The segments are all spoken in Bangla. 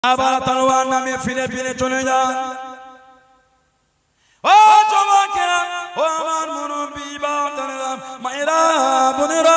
আবার তলোয়ার নামে ফিরে ফিরে চলে যান। ও যুবকেরা, ও আমার মুরব্বি বাবারা, মায়েরা, বোনেরা,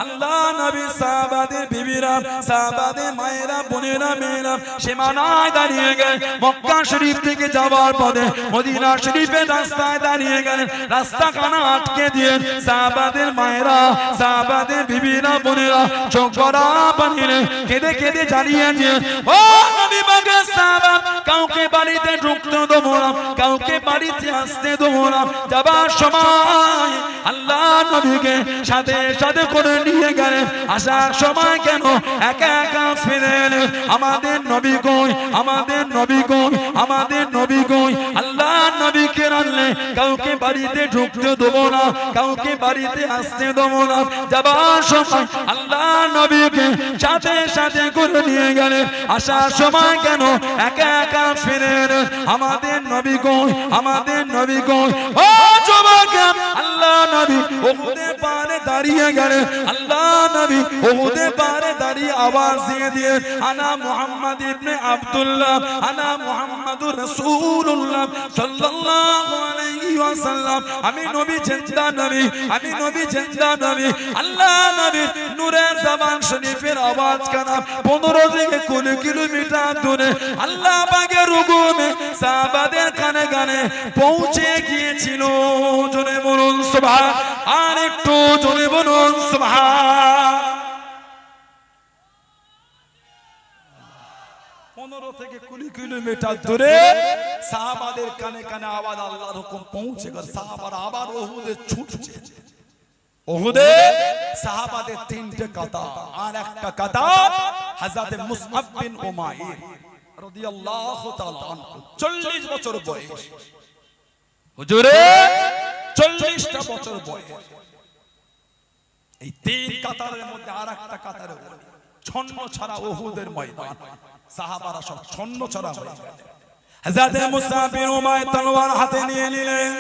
আল্লাহ নবী সাহাবাদের বিবিরা, সাহাবাদের মায়েরা, বোনেরা, মেয়েরা সীমানায় দাঁড়িয়ে গেলেন। মক্কা শরীফ থেকে যাওয়ার পথে মদিনা শরীফের রাস্তায় দাঁড়িয়ে গেলেন। রাস্তাখানা আটকে দিয়ে সাহাবাদের মায়েরা, সাহাবাদের বিবিরা, বোনেরা চোখ ভরা পানিতে কেঁদে কেঁদে জ্বালিয়ে দিয়ে, ও নবী পাকের সাহাবা, কাউকে বাড়িতে ঢুকতে দেবো না, কাউকে বাড়িতে আসতে দেবো না। যাবার সময় আল্লাহ নবীকে সাথে সাথে করে নিয়ে গেলেন। আসার সময় কেন একা একা ফিরে এলেন? আমাদের নবী কই, আমাদের নবী কই, আমাদের নবী কই? আল্লাহ নবীকে রাখলে কাউকে বাড়িতে ঢুকতে দেবো না, কাউকে বাড়িতে আসতে দেবো না। যাবার সময় আল্লাহ নবীকে সাথে সাথে করে নিয়ে গেলেন। আসার সময় কেন একা একা ফিরে এলেন? আমাদের নবী কই, আমাদের নবী কই? ও যুবক, আল্লাহ নবী উহুদের পাহাড়ে দাঁড়িয়ে গেলেন। আল্লাহ নবী উহুদের পাহাড়ে দাঁড়িয়ে আওয়াজ দিয়ে দিয়ে, আনা মুহাম্মদ ইবনে আব্দুল্লাহ, আনা মুহাম্মাদুর রাসূলুল্লাহ সাল্লাল্লাহু আলাইহি ওয়াসাল্লাম। আমি নবী জিন্দা নবী, আমি নবী জিন্দা নবী। আল্লাহ নবী নূরে জবান শরীফের আওয়াজ কানা 15 থেকে 20 কিলোমিটার দূরে আল্লাহ পাকের হুকুমে সাহাবাদের কানে কানে পৌঁছে গিয়েছিল। জোরে বলুন সুবহান, আর একটু জোরে বলুন সুবহান। 15 থেকে 20 কিলোমিটার দূরে সাহাবাদের কানে কানে আওয়াজ, আল্লাহর হুকুম পৌঁছে গেল। সাহাবারা আবার উহুদে ছুটছে। উহুদে সাহাবাদের 3টে কাতার, আর একটা কাতার হযরত মুসআব বিন উমাইর রাদিয়াল্লাহু তাআলা আনহু। 40 বছর বয়স, হুজুরে 40টা বছর বয়স। এই 3 কাতারের মধ্যে আর একটা কাতারে ছন্ন ছাড়া উহুদের ময়দান, সাহাবারা সব ছন্ন ছাড়া হয়ে গেল। হযরত মুসআব বিন উমাইর তলোয়ার হাতে নিয়ে নিলেন।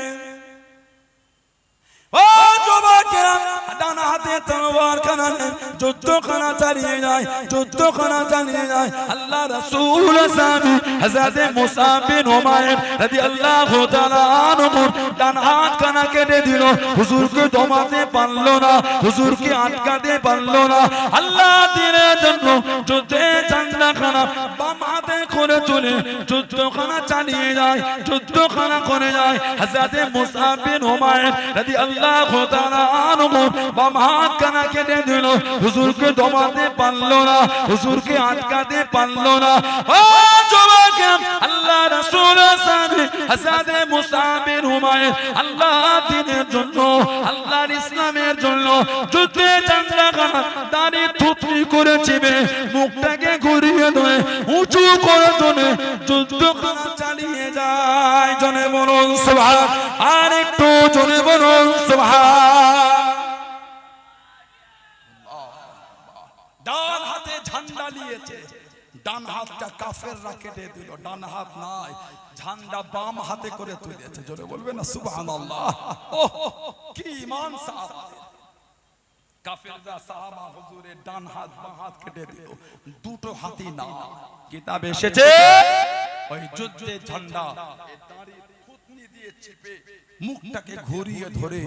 ও যুবকেরা, ডান হাতে তলোয়ার খানা নেন, যুদ্ধখানা চালিয়ে যায়, যুদ্ধখানা চালিয়ে যায়। আল্লাহ রাসূল সাহাবী হযরত মুসআব বিন উমাইর রাদিয়াল্লাহু তাআলা আনহু ডান হাত খানা কেটে দিল। হুজুরকে দমাতে পারলো না, হুজুরকে আটকাতে পারলো না। আল্লাহ দ্বীনের জন্য যুদ্ধে ঝান্ডাখানা বাম হাতে করে তুলে যুদ্ধখানা চালিয়ে যায়, যুদ্ধখানা করে যায়। হযরত মুসআব বিন উমাইর রাদিয়াল্লাহু তাআলা আনহু বাম হাত খানা কেটে দিল। হুজুরকে দমাতে পারলো না, হুজুরকে আটকাতে পারলো না। ও যুবক, আল্লাহ রাসূল সাহাবী হযরত মুসআব বিন উমাইর আল্লাহ দ্বীনের জন্য, আল্লাহর ইসলামের জন্য যুদ্ধে ঝান্ডাখানা দাঁড়ি থুতনি করে চিবে মুখটাকে ঘুরিয়ে ধরে উঁচু করে ধরে যুদ্ধখানা চালিয়ে যায়। জনে বলুন সুবহান, আর একটু জনে বলুন সুবহান। ডান হাতে ঝান্ডা নিয়েছে, ডান হাতটা কাফেররা কেটে দিল। ডান হাত নাই, ঝান্ডা বাম হাতে করে তুলেছে। জোরে বলবেন না সুবহানাল্লাহ। ওহ, কি ঈমান সাহাবাদের! কাফেররা সাহাবা হুজুরের ডান হাত বাম হাত কেটে দিল। দুটো হাতই না, কিতাব এসেছে ওই যুদ্ধে ঝান্ডা দাঁড়ি থুতনি দিয়ে চিপে মুখটাকে ঘুরিয়ে ধরে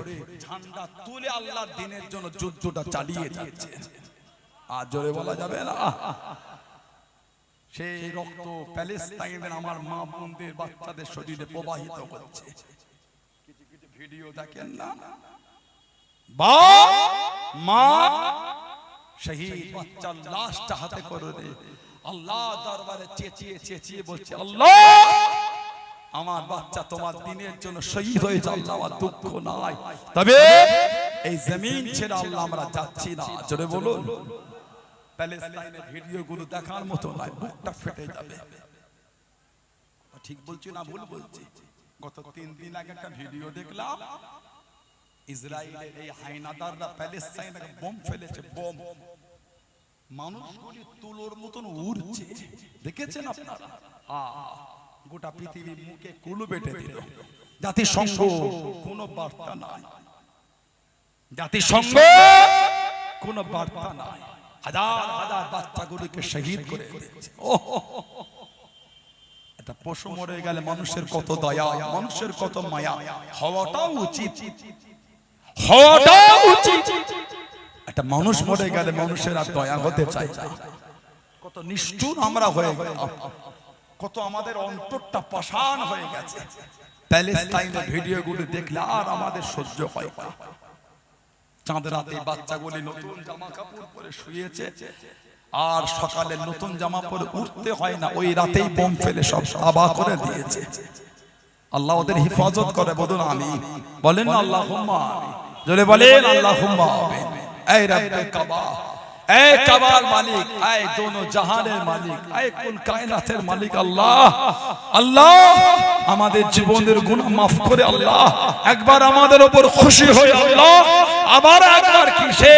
ঝান্ডা তুলে আল্লাহর দ্বীনের জন্য যুদ্ধটা চালিয়ে যাচ্ছে। আর জোরে বলা যাবে না। সেই রক্ত প্যালেস্তাইনের আমার মা বোনদের বাচ্চাদের শরীরে প্রবাহিত হচ্ছে। কিছু কিছু ভিডিও দেখেন না, বাপ মা শহীদ বাচ্চার লাশটা হাতে করে দে আল্লাহ দরবারে চেঁচিয়ে চেঁচিয়ে বলছে, আল্লাহ আমার বাচ্চা তোমার দ্বীনের জন্য শহীদ হয়েছে, আল্লাহ আমার দুঃখ নাই, তবে এই জমিন ছেড়ে আল্লাহ আমরা যাচ্ছি না। জোরে বলুন। প্যালেস্তাইনের ভিডিওগুলো দেখার মতো নয়, বুকটা ফেটে যাবে। ঠিক বলছি না ভুল বলছি? গত 3 দিন আগে একটা ভিডিও দেখলাম, ইসরায়েলের এই হায়নাদাররা প্যালেস্তাইনে বোম ফেলেছে। বোম মানুষগুলি তুলোর মতন উড়ছে, দেখেছেন আপনারা? গোটা পৃথিবীর মুখে কুলু বেটে দিল। জাতিসংঘ কোনো বার্তা নাই, জাতিসংঘ কোনো বার্তা নাই। হাজার হাজার বাচ্চাগুলোকে শহীদ করে দিয়েছে। এটা পশু মরে গেলে মানুষের কত দয়া, মানুষের কত মায়া হওয়াটাও উচিত, হওয়াটাও উচিত। একটা মানুষ মরে গেলে মানুষের আর দয়া হতে চায় না। কত নিষ্ঠুর আমরা হয়ে গেলাম, কত আমাদের অন্তরটা পাষাণ হয়ে গেছে। প্যালেস্টাইনের ভিডিওগুলো দেখলে আর আমাদের সহ্য হয় না। চাঁদ রাতে বাচ্চাগুলি নতুন জামা কাপড় পরে শুয়েছে, আর সকালে নতুন জামা পরে উঠতে হয় না, ওই রাতেই বোম ফেলে সব তাবাহ করে দিয়েছে। আল্লাহ ওদের হেফাজত করে, বলুন আমিন। বলেন না আল্লাহুম্মা আমিন, জোরে বলেন আল্লাহুম্মা আমিন। এই রব্বে কাবা, এই কাবার মালিক, এই দোনো জাহানের মালিক, এই কুল কায়নাতের মালিক আল্লাহ, আল্লাহ আমাদের জীবনের গুনাহ মাফ করে আল্লাহ, একবার আমাদের উপর খুশি হয়ে আল্লাহ, আবার একবার কি সে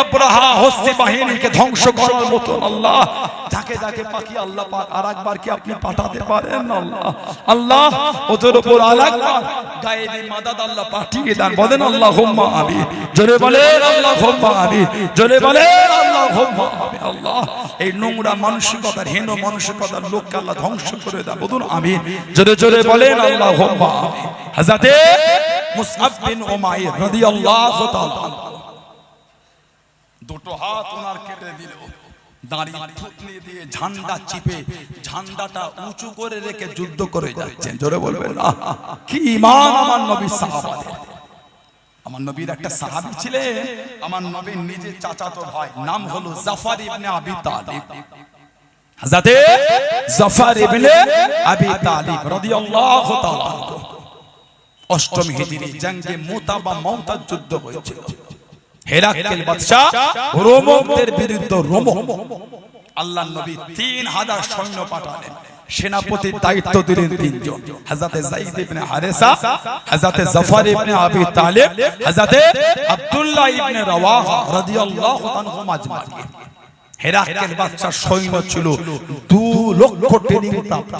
আব্রাহা হস্তি বাহিনীকে ধ্বংস করার মতো আল্লাহ যাকে যাকে পাকি আল্লাহ পাক আরেকবার কি আপনি পাঠাতে পারেন আল্লাহ, আল্লাহ ওদের উপর আরেকবার গায়েবী মাদাদ আল্লাহ পাঠিয়ে দেন। বলেন আল্লাহুম্মা আমিন, জোরে বলেন আল্লাহুম্মা আমিন, জোরে বলেন আল্লাহুম্মা আমিন। আল্লাহ এই নোংরা মানসিকতার, হীন মানসিকতার লোককে আল্লাহ ধ্বংস করে দেন। বলুন আমিন, জোরে জোরে বলেন আল্লাহুম্মা আমিন। হযরতে মুসআব বিন উমাইর রাদিয়াল্লাহু তাআলা দুটো হাত ওনার কেটে দিল, দাড়ি থুতনি দিয়ে ঝান্ডা চিপে ঝান্ডাটা উঁচু করে রেখে যুদ্ধ করে যাচ্ছেন। জোরে বলবেন না, কি ঈমান আমার নবী সাহাবাদের। আমার নবীর একটা সাহাবী ছিলেন, আমার নবীর নিজের চাচাতো ভাই, নাম হলো জাফর ইবনে আবি তালিব। হযরতে জাফর ইবনে আবি তালিব রাদিয়াল্লাহু তাআলা অষ্টম হিজরি জঙ্গে মুতা বা মাউতার যুদ্ধ হয়েছিল। হেরাক্কেল বাদশা রোমকদের বিরুদ্ধে রোম, আল্লাহর নবী 3000 সৈন্য পাঠালেন। সেনাপতির দায়িত্ব দিলেন তিনজন, হযরতে যায়েদ ইবনে হারেসা, হযরতে জাফর ইবনে আবি তালিব, হযরতে আব্দুল্লাহ ইবনে রাওয়াহা রাদিয়াল্লাহু আনহু আজমাইন। হেরাক্কেল বাদশার সৈন্য ছিল 2 লক্ষ ট্রেনিং প্রাপ্ত।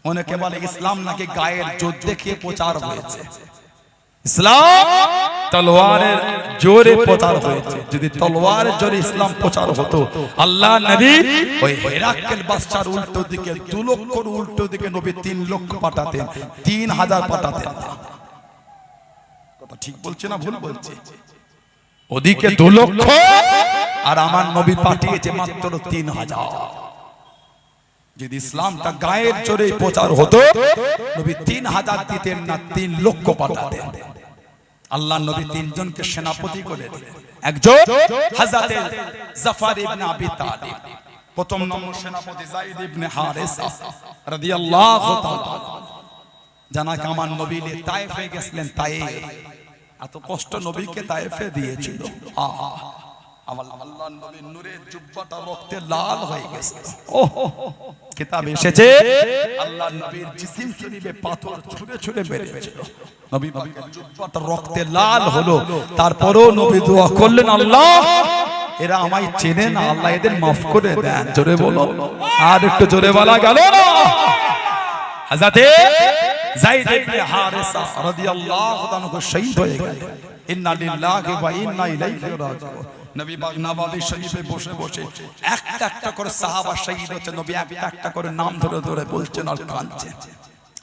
অনেকে বলে ইসলাম নাকি গায়ের জোর দেখিয়ে প্রচার হয়েছে। ইসলাম তলোয়ারের জোরে প্রচার হয়েছে। যদি তলোয়ারের জোরে ইসলাম প্রচার হতো, আল্লাহ নবী ওই হেরাক্কেল বাদশার উল্টো দিকে 2 লক্ষর উল্টো দিকে নবী 3 লক্ষ পাঠাতেন, 3000 পাঠাতেন। কথা ঠিক বলছে না ভুল বলছে? ওদিকে 2 লক্ষ আর আমার নবী পাঠিয়েছে মাত্র 3000। যদি ইসলামটা গায়ের জোরে প্রচার হতো, নবী 3000 দিতেন না, 3 লক্ষ পাঠাতেন। আল্লাহ নবী 3 জনকে সেনাপতি করে দিলেন। একজন হযরতে জাফর ইবনে আবি তালিব, প্রথম নম্বর সেনাপতি যায়েদ ইবনে হারেসা রাদিয়াল্লাহু তাআলা। জানাকে আমার নবী তায়েফে গেছিলেন, তায়েফ এত কষ্ট নবীকে তায়েফে দিয়েছিল। আমার আল্লাহর নবীর নূরের জুব্বাটা রক্তে লাল হয়ে গেছে। কিতাব এসেছে আল্লাহর নবীর জিসিম শরীফে পাথর ছুঁড়ে ছুঁড়ে বেরিয়েছিল, নবী পাকের জুব্বাটা রক্তে লাল হলো। তারপরেও নবী দোয়া করলেন, আল্লাহ এরা আমায় চেনে না, আল্লাহ এদের মাফ করে দেন। জোরে বলো, আর একটু জোরে বলা গেল না। হযরতে যায়েদ ইবনে হারেসা রাদিয়াল্লাহু আনহু শহীদ হয়ে গেলেন। ইন্না লিল্লাহি ওয়া ইন্না ইলাইহি রাজিউন। নবী পাক নববী শরীফে বসে বসে একটা একটা করে সাহাবা শহীদ হচ্ছে, নবী একটা একটা করে নাম ধরে ধরে বলছেন আর কাঁদছেন।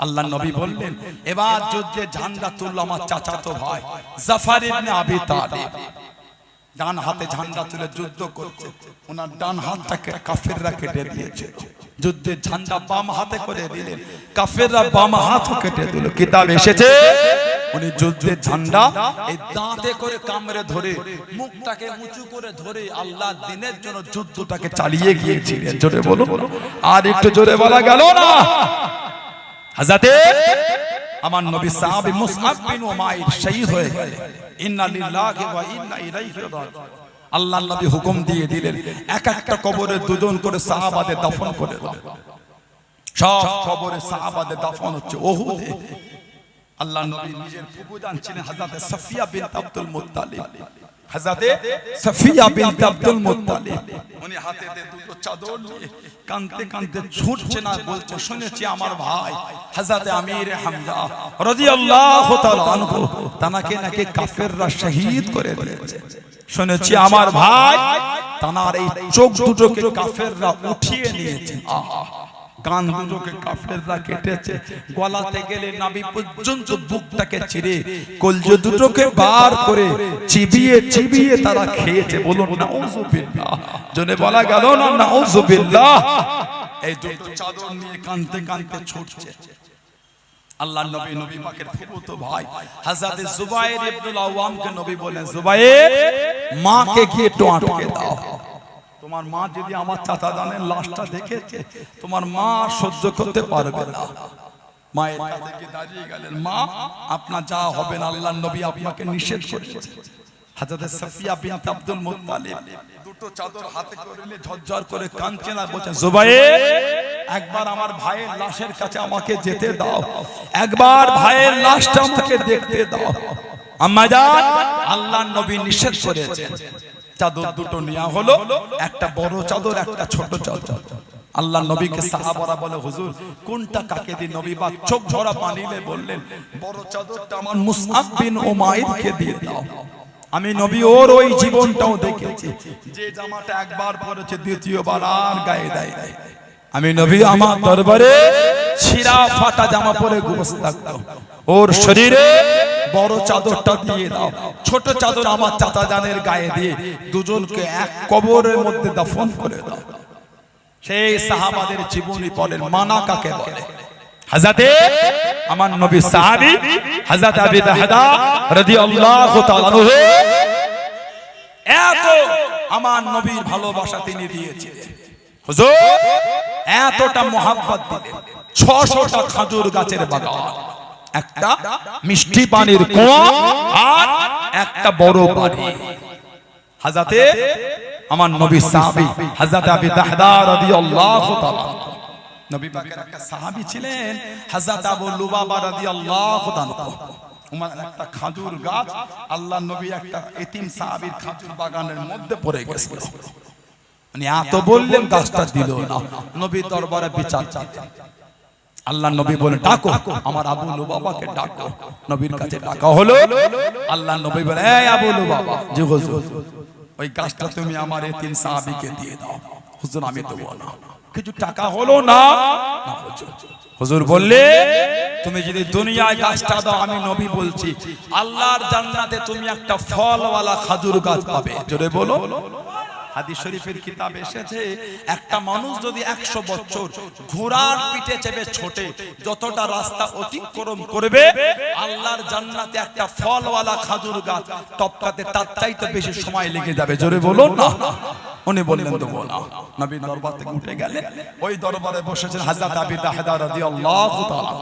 আল্লাহ নবী বললেন, এবার যুদ্ধে ঝান্ডা তুলল আমার চাচাতো ভাই জাফর ইবনে আবি তালিব। ডান হাতে ঝান্ডা তুলে যুদ্ধ করছে, ওনার ডান হাতটাকে কাফেররা কেটে দিয়েছে। যুদ্ধের ঝান্ডা বাম হাতে করে দিলেন, কাফেররা বাম হাতও কেটে দিল। কিতাব এসেছে উনি যুদ্ধের ঝান্ডা এই দাঁতে করে কামড়ে ধরে মুখটাকে উঁচু করে ধরে আল্লাহর দ্বীনের জন্য যুদ্ধটাকে চালিয়ে গিয়েছিলেন। জোরে বলো, আর একটু জোরে বলা গেল না। হযরতে আমার নবী সাহাবী মুসআব বিন উমাইর শহীদ হয়ে গেলেন। ইন্না লিল্লাহি ওয়া ইন্না ইলাইহি রাজিউন। আল্লাহর নবী হুকুম দিয়ে দিলেন, এক একটা কবরে 2 জন করে সাহাবাদের দাফন করে দাও। সব কবরে সাহাবাদের দাফন হচ্ছে উহুদে। আল্লাহ নবী নিজের ফুফু জান ছিলেন হযরতে সাফিয়া বিনত আব্দুল মুত্তালিব। হযরতে সাফিয়া বিনত আব্দুল মুত্তালিব উনি হাতে 2টো চাদর নিয়ে কাঁদতে কাঁদতে ছুটছেন আর বলছে, শুনেছি আমার ভাই হযরতে আমির হামজা রাদিয়াল্লাহু তাআলা আনহু তাকে নাকি কাফেররা শহীদ করে দিয়েছে। শুনেছি আমার ভাই তানার এই চোখ দুটোকে কাফেররা উঠিয়ে নিয়েছে, কান দুটোকে কাফেররা কেটেছে, গলাতে গেলে নাভি পর্যন্ত বুকটাকে চিরে কলজে দুটোকে বার করে চিবিয়ে চিবিয়ে তারা খেয়েছে। বলুন নাউযুবিল্লাহ, জনে বলা গেল না নাউযুবিল্লাহ। এই দুটো চাদর নিয়ে কাঁদতে কাঁদতে ছুটছে। আল্লাহর নবী, নবী পাকের ফুফুতো ভাই হযরত জুবাইর ইবনুল আওয়ামকে নবী বলেন, জুবাইর মাকে গিয়ে একটু আটকে দাও। তোমার মা যদি আমার চাচা জানের লাশটা দেখেছে, তোমার মা সহ্য করতে পারবে না। মায়ের কাছে গিয়ে দাঁড়িয়ে গেলেন, মা আপনার যা হবে না, আল্লাহর নবী আপনাকে নিষেধ করেছে। হযরত সাফিয়া বিনত আব্দুল মুত্তালিব দুটো চাদর হাতে করে নিয়ে ঝরঝর করে কাঁদছে না, বলছেন জুবাইর একবার আমার ভাইয়ের লাশের কাছে আমাকে যেতে দাও, একবার ভাইয়ের লাশটা আমাকে দেখতে দাও। আম্মা জান, আল্লাহর নবী নিষেধ করেছেন। চাদর দুটো নেওয়া হলো, একটা বড় চাদর, একটা ছোট চাদর। আল্লাহর নবীকে সাহাবারা বলে, হুজুর কোনটা কাকে দিই? নবী পাক চোখ ভরা পানি নিয়ে বললেন, বড় চাদরটা আমার মুসআব বিন উমাইরকে দিয়ে দাও। আমি নবী ওর ওই জীবনটাও দেখেছি, যে জামাটা একবার পরেছে দ্বিতীয়বার আর গায়ে দেয় নাই। আমি নবী আমার দরবারে ছিঁড়া ফাটা জামা পরে ঘুমস থাকতো, ওর শরীরে বড় চাদরটা দিয়ে দাও, ছোট চাদর আমার চাচা জানের গায়ে দিয়ে দুজনকে এক কবরের মধ্যে দাফন করে দাও। সেই সাহাবাদের জীবনী পড়েন, মানা কাকে বলে? হযরতে আমার নবী সাহাবী হযরত আবু দাহদা রাদিয়াল্লাহু তাআলা আনহু এত আমার নবীর ভালোবাসা তিনি দিয়েছিলেন। হুজুর এতটা মোহাব্বত দিলেন, 600টা খেজুর গাছের বাগান, একটা মিষ্টি পানির কুয়া আর একটা বড় বাড়ি। হযরতে আমার নবী সাহাবী হযরত আবু দাহদা রাদিয়াল্লাহু তাআলা, নবী পাকের একটা সাহাবী ছিলেন হযরত আবু লুবাবা রাদিয়াল্লাহু তাআলা। ওনার একটা খেজুর গাছ, আল্লাহর নবী একটা এতিম সাহাবীর খেজুর বাগানের মধ্যে পড়ে গেছিল। মানে এত বললেন, গাছটা দিল না। নবী দরবারে বিচার চাইতেন। আল্লাহর নবী বলেন, ডাকো আমার আবু লুবাবাকে ডাকো। নবীর কাছে ডাকা হলো। আল্লাহর নবী বলে, এই আবু লুবাবা, জি হুজুর, ওই গাছটা তুমি আমার এতিম সাহাবীকে দিয়ে দাও। হুজুর আমি দেব না। কিছু টাকা হলো না, হুজুর বললে, তুমি যদি দুনিয়ায় গাছটা দাও, আমি নবী বলছি আল্লাহর জান্নাতে তুমি একটা ফলওয়ালা খেজুর গাছ পাবে। জোরে বলো। হাদিস শরীফের কিতাবে এসেছে, একটা মানুষ যদি 100 বছর ঘোড়ার পিঠে চেপে ছোটে, যতটা রাস্তা অতিক্রম করবে, আল্লাহর জান্নাতে একটা ফলওয়ালা খেজুর গাছ টপকাতে তার চাইতে বেশি সময় লেগে যাবে। জোরে বলুন না। উনি বললেন তো বলা। নবী দরবার থেকে উঠে গেলেন, ওই দরবারে বসেছেন হযরত আবু দাহদা রাদিয়াল্লাহু তাআলা।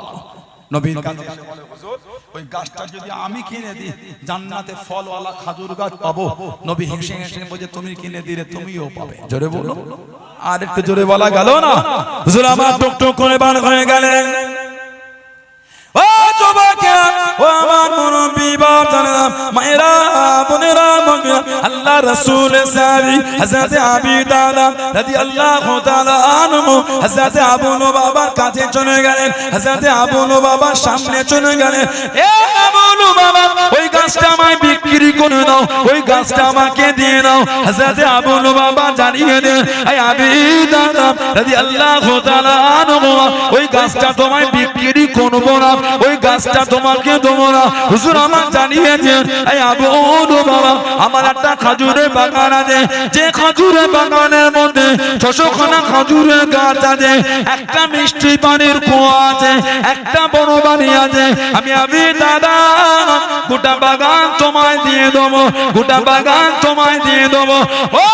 নবীর কাছে বলে, হুজুর ওই গাছটা যদি আমি কিনে দিই, জান্নাতে ফলওয়ালা খেজুর গাছ পাবো। নবী হেসে হেসে বলে, তুমি কিনে দিলে তুমিও পাবে। জোরে বলো। আর একটু জোরে বলা গেল না? হুজুর আমার টুকটুক করে বার হয়ে গেলেন। ও যুবকেরা, ও আমার মুরব্বি বাপ জানেরা, মায়েরা, বোনেরা, আল্লাহ রাসূলের সাহাবী হযরত আবু দাহদা রাদিয়াল্লাহু তাআলা আনহু হযরত আবু লুবাবার কাছে চলে গেলেন। হযরত আবু লুবাবার সামনে চলে গেলেন। এ আবু লুবাবা, ওই গাছটা আমায় বিক্রি করে দাও, ওই গাছটা আমাকে দিয়ে দাও। হযরত আবু লুবাবা জানিয়ে দেন, এই আবু দাহদা রাদিয়াল্লাহু তাআলা আনহু, ওই গাছটা তোমায় বিক্রি করব না, ওই গাছটা তোমাকে দেবো না। হুজুর আমার জানিয়ে দেন, এই আবু লুবাবা, আমার একটা খেজুরের বাগান আছে, যে খেজুরের বাগানের মধ্যে 600 খানা খেজুরের গাছ আছে, একটা মিষ্টি পানির কুয়া আছে, একটা বড় বাড়ি আছে। আমি দাদা গোটা বাগান তোমায় দিয়ে দেবো, গোটা বাগান তোমায় দিয়ে দেবো। ও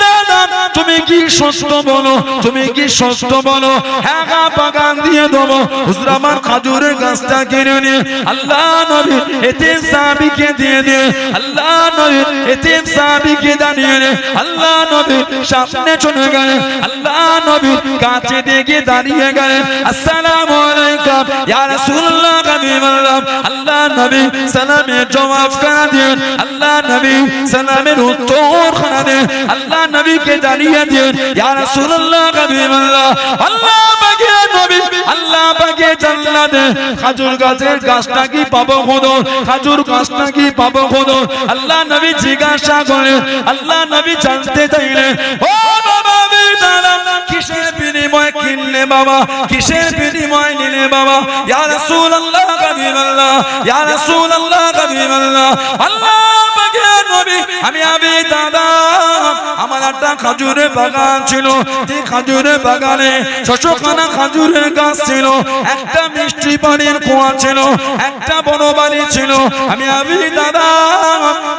দাদা, তুমি কি সত্য বলো, তুমি কি সত্য বলো? হ্যাঁ, বাগান দিয়ে দেবো। হুজুর আমার খেজুরের গাছটা কিনে নিয়ে আল্লাহ নবী এতিম সাহাবীকে দিয়ে দিয়ে, আল্লাহ নবী এতিম সাহাবীকে জানিয়ে রে, আল্লাহ নবী সামনে চলে গেলেন। আল্লাহ নবী কাছে দিকে দাঁড়িয়ে গেলেন। আসসালামু আলাইকুম ইয়া রাসূলুল্লাহ, হাবিবাল্লাহ। আল্লাহ নবী সালামের জবাব করে দেন, আল্লাহ নবী সালামের উত্তর করে দেন। আল্লাহ নবীকে জানিয়ে দেন, ইয়া রাসূলুল্লাহ, হাবিবাল্লাহ। আল্লাহ পাকের নবী, আল্লাহ পাকের পাকে জান্নাতে খাজুর গাছের গাছটা কি পাবো খোদা খাজুর গাছটা কি পাবো খোদা আল্লাহ নবী জিজ্ঞাসা করেন আল্লাহ নবী জানতে চাইলেন ও বাবা বেদারা কিসের বিনিময়ে কিনলে বাবা কিসের বিনিময়ে নিলে বাবা ইয়া রাসূলুল্লাহ হাবিবাল্লাহ ইয়া রাসূলুল্লাহ হাবিবাল্লাহ আল্লাহ পাকের নবী আমি আবি দাদা আমার একটা খাজুরের বাগান ছিল এই খাজুরের বাগানে 600খানা খাজুরের গাছ ছিল একটা মিষ্টি পানির কুয়া ছিল একটা বড় বাড়ি ছিল আমি আবি দাদা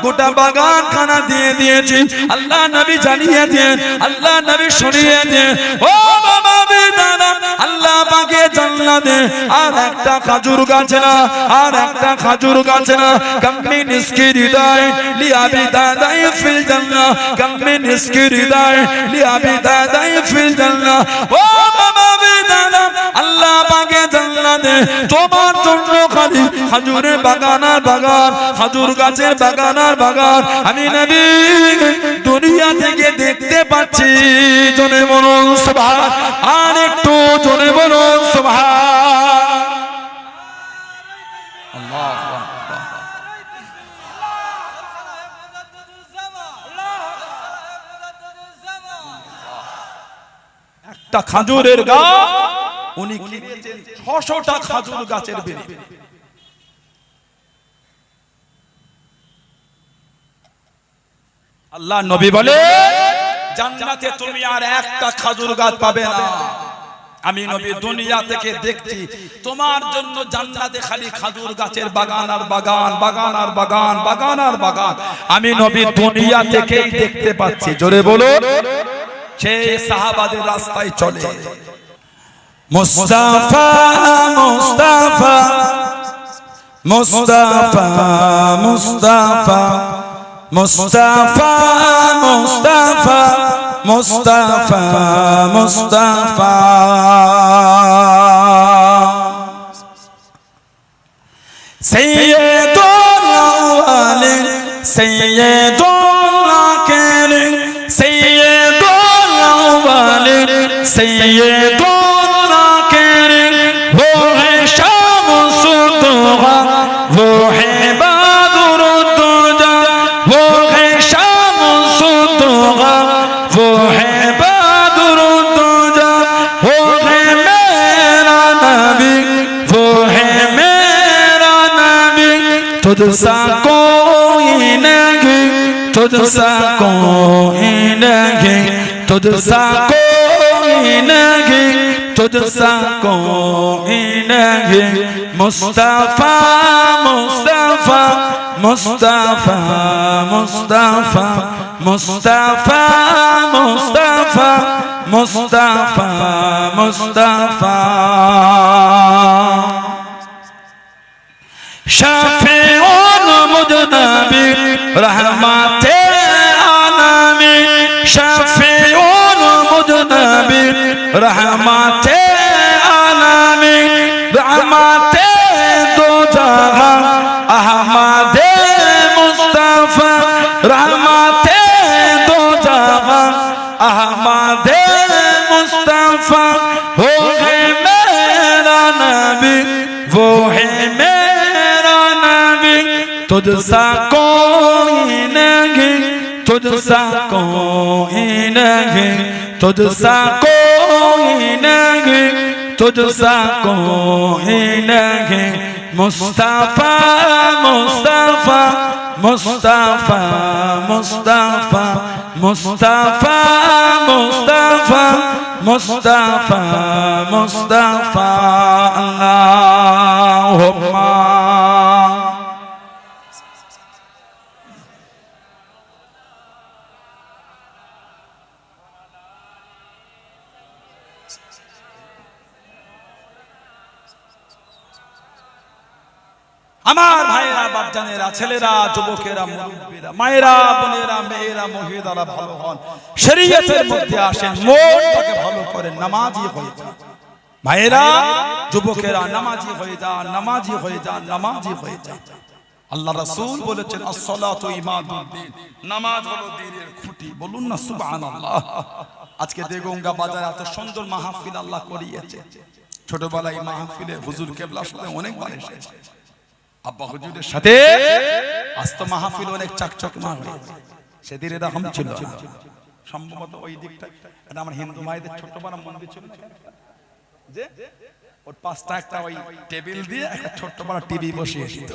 গোটা বাগান খানা দিয়ে দিয়েছি আল্লাহ নবী জানিয়ে দেন আল্লাহ নবী শুনিয়ে দেন ও বাবা বেদারা আল্লাহ পাকে জান্নাতে আর একটা খাজুর গাছ না আর একটা খাজুর গাছ না কাম্মি নিসকি হৃদয় লিয়াবি দাদাই ফিল জান্নাহ কাম্মি নিসকি হৃদয় লিয়াবি দাদাই ফিল জান্নাহ ও বাবা বেদারা আল্লাহ পাকে জান্নাতে তোমার জন্য খালি খাজুরের বাগান আর বাগান খাজুর গাছের বাগান আর বাগান আমি নবী দুনিয়া থেকে দেখতে পাচ্ছি জোরে বলুন সুবহান আর একটু জোরে বলুন সুবহান আল্লাহু আকবার একটা খাজুরের গাছ উনি কিনেছেন 600টা খাজুর গাছের বিনিময়ে আল্লাহ নবী বলে জান্নাতে তুমি আর একটা খাজুর গাছ পাবে না আমি নবী দুনিয়া থেকে দেখছি তোমার জন্য জান্নাতে খালি খাজুর গাছের বাগান আর বাগান বাগান আর বাগান বাগান আর বাগান আমি নবী দুনিয়া থেকেই দেখতে পাচ্ছি জোরে বলো সেই সাহাবাদের রাস্তায় চলে মুস্তাফা মুস্তাফা মুস্তাফা মুস্তাফা মুস্তাফা মুস্তাফা মুস্তাফা মুস্তাফা সাইয়্যিদুল আওয়ালিন সাইয়্যিদুল আখিরিন সাইয়্যিদুল আওয়ালিন সাইয়্যিদুল আখিরিন वो है शामुस दुआ वो है बदर दुजा वो है शामुस दुआ वो है बदर दुजा वो है मेरा नबी वो है मेरा नबी तुझसा कोई नहीं तुझसा कोई नहीं तुझसा कोई नहीं तुझसा कोई नहीं मुस्तफा मुस्तफा मुस्तफा मुस्तफा मुस्तफा मुस्तफा मुस्तफा मुस्तफा शफीउल मुजनबी रहमते आलमी शफीउल मुजनबी रहमते आलमी रहमते दो जहां अहमदे मुस्तफा रहमते दो जहां अहमदे मुस्तफा हो है मेरा नबी वो है मेरा नबी तुझसा कोई नहीं तुझसा कोई नहीं तुझसा कोई नहीं तुझसा कोई नहीं मुस्तफा मुस्तफा मुस्तफा मुस्तफा मुस्तफा मुस्तफा मुस्तफा मुस्तफा अल्लाहुम्मा আমার ভাইরা বাপজানেরা ছেলেরা যুবকেরা মুরব্বিরা মায়েরা বোনেরা মেয়েরা মহিলারা ভালো হন শরীয়তের মধ্যে আসেন মনটাকে ভালো করেন নামাজি হয়ে যান ভাইরা যুবকেরা নামাজি হয়ে যান নামাজি হয়ে যান নামাজি হয়ে যান আল্লাহ রাসূল বলেছেন as-সালাতু ইমাদুদ্দিন নামাজ হলো দ্বীনের খুঁটি বলুন না সুবহানাল্লাহ আজকে দেগঙ্গা বাজারে এত সুন্দর মাহফিল আল্লাহ করিয়েছে ছোটবেলায় মাহফিলে হুজুর কেবলার সাথে অনেকবার এসেছে, আব্বা হুজুরের সাথে আস্ত মাহফিল অনেক চাকচকমা হয়েছে। সেদিন এরকম ছিল না, সম্ভবত ওই দিকটা এটা আমার হিন্দু মায়েদের ছোট বড় মন্দির ছিল না, যে ওর পাঁচটা একটা ওই টেবিল দিয়ে একটা ছোট্ট বড় টিভি বসিয়ে দিত।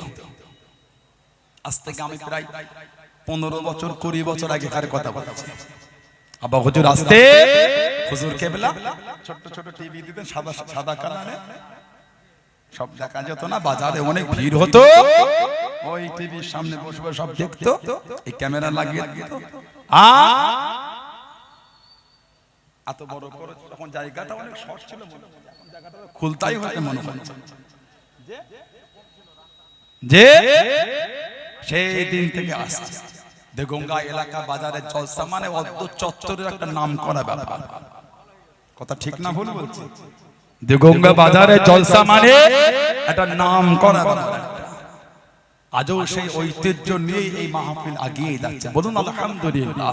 আজ থেকে আমি প্রায় 15 বছর 20 বছর আগেকার কথা বলছি। আব্বা হুজুর আসতে হুজুর কেবলা ছোট ছোট টিভি দিতেন, সাদা সাদা কালারে, সব দেখা যেত না, বাজারে অনেক ভিড় হতো, ওই টিভির সামনে বসে বসে সব দেখতো, এই ক্যামেরা লাগিয়ে দিত। এত বড় করে তখন জায়গাটা অনেক শর্ট ছিল, এখন জায়গাটা খুলতাই হতে মনে হচ্ছে যে সেই দিন থেকে আসছে। দেগঙ্গা এলাকা বাজারে জলসা মানে অদ্য চত্বরের একটা নাম করা ব্যাপার, কথা ঠিক না ভুল বলছি? দেগঙ্গা বাজারে জলসা মানে একটা নাম করা ব্যাপার। আজও সেই ঐতিহ্য নিয়ে এই মাহফিল এগিয়ে যাচ্ছে, বলুন আলহামদুলিল্লাহ।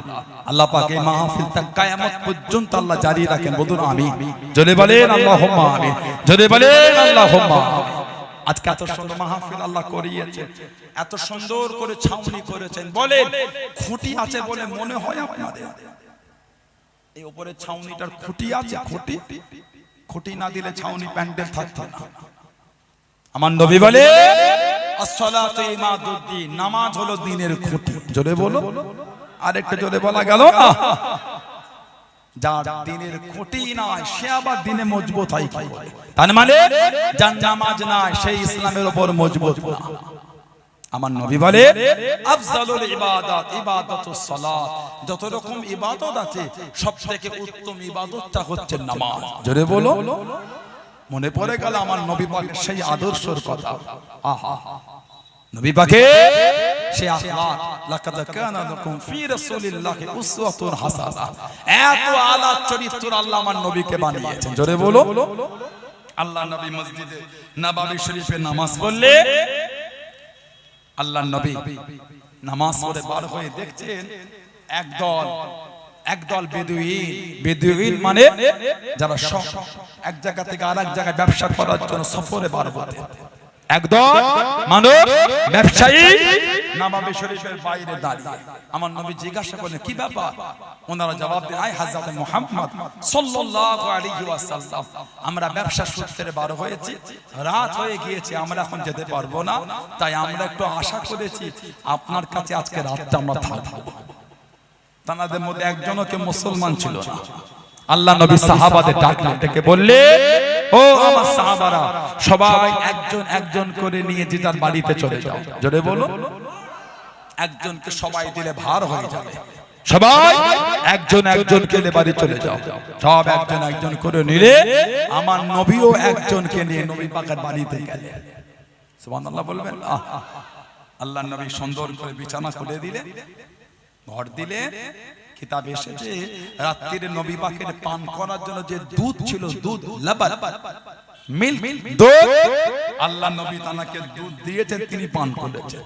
আল্লাহ পাক এই মাহফিলটা কিয়ামত পর্যন্ত আল্লাহ জারি রাখেন, বলুন আমিন। জোরে বলেন আল্লাহুম্মা আমিন, জোরে বলেন আল্লাহুম্মা আমিন। আজকে এত সুন্দর মাহফিল আল্লাহ করিয়েছেন, এত সুন্দর করে ছাউনি করেছেন, বলেন খুঁটি আছে বলে মনে হয় আপনাদের? এই উপরে ছাউনিটার খুঁটি আছে? খুঁটি খুঁটি না দিলে ছাউনি প্যান্ডেল থাকতো না। আমার নবী বলে আসসালাতু ইমাদুদ্দিন, নামাজ হলো দ্বীনের খুঁটি। জোরে বলো, আরেকটা জোরে বলা গেল না? যার দ্বীনের খুঁটি নাই সে আবার দ্বীনে মজবুত হয় কি করে? তার মানে যার নামাজ নাই সেই ইসলামের উপর মজবুত না। আমার নবী বলে আফজালুল ইবাদাত ইবাদাতুস সালাত, যত রকম ইবাদত আছে সবথেকে উত্তম ইবাদতটা হচ্ছে নামাজ। জোরে বলো। মনে পড়ে গেল আমার নবী পাকের সেই আদর্শের কথা। আহা, নবী পাকের সেই আখলাক, লাকাদ কানা লাকুম ফি রাসূলিল্লাহি উসওয়াতুন হাসানাহ, এত আলা চরিত্র আল্লাহ আমার নবীকে বানিয়েছেন। জোরে বলো। আল্লাহ নবী মসজিদে নববী শরীফে নামাজ পড়লে আল্লাহ নবী নামাজ পড়ে বার হয়ে দেখছেন একদল বেদুইন মানে যারা এক জায়গা থেকে আরেক জায়গায় ব্যবসা করার জন্য সফরে বার হতে, একদল মানুষ ব্যবসায়ী নববী শরীফের বাইরে দাঁড়িয়ে। আমার নবী জিজ্ঞাসা করলেন কি ব্যাপার? ওনারা জবাব দেন, আয় হযরত মুহাম্মদ সাল্লাল্লাহু আলাইহি ওয়াসাল্লাম, আমরা ব্যবসা সূত্রে বার হয়েছি, রাত হয়ে গিয়েছে, আমরা এখন যেতে পারবো না, তাই আমরা একটু আশা করেছি আপনার কাছে আজকে রাতটা আমরা থাকবো। তাদের মধ্যে একজনও কে মুসলমান ছিল না। আল্লাহ নবী সাহাবাদের ডাকলেন, ডেকে বললে ও আমার সাহাবারা, সবাই একজন একজন করে নিয়ে যে যার বাড়িতে চলে যাও। জোরে বলো। একজনকে সবাই দিলে ভার হয়ে যাবে, সবাই একজন একজনকে নিয়ে বাড়ি চলে যাও। সব একজন একজন করে নিলে আমার নবীও একজনকে নিয়ে নবী পাকের বাড়িতে গেলেন। সুবহানাল্লাহ বলবেন। আল্লাহ নবী সুন্দর করে বিছানা খুলে দিলেন, ঘর দিলে। কিতাবে এসেছে রাত্রিরে নবী পাকের পান করার জন্য যে দুধ ছিল, দুধ লাবান মিল্ক দুধ, আল্লাহ নবী তাকে দুধ দিয়েছেন, তিনি পান করেছেন।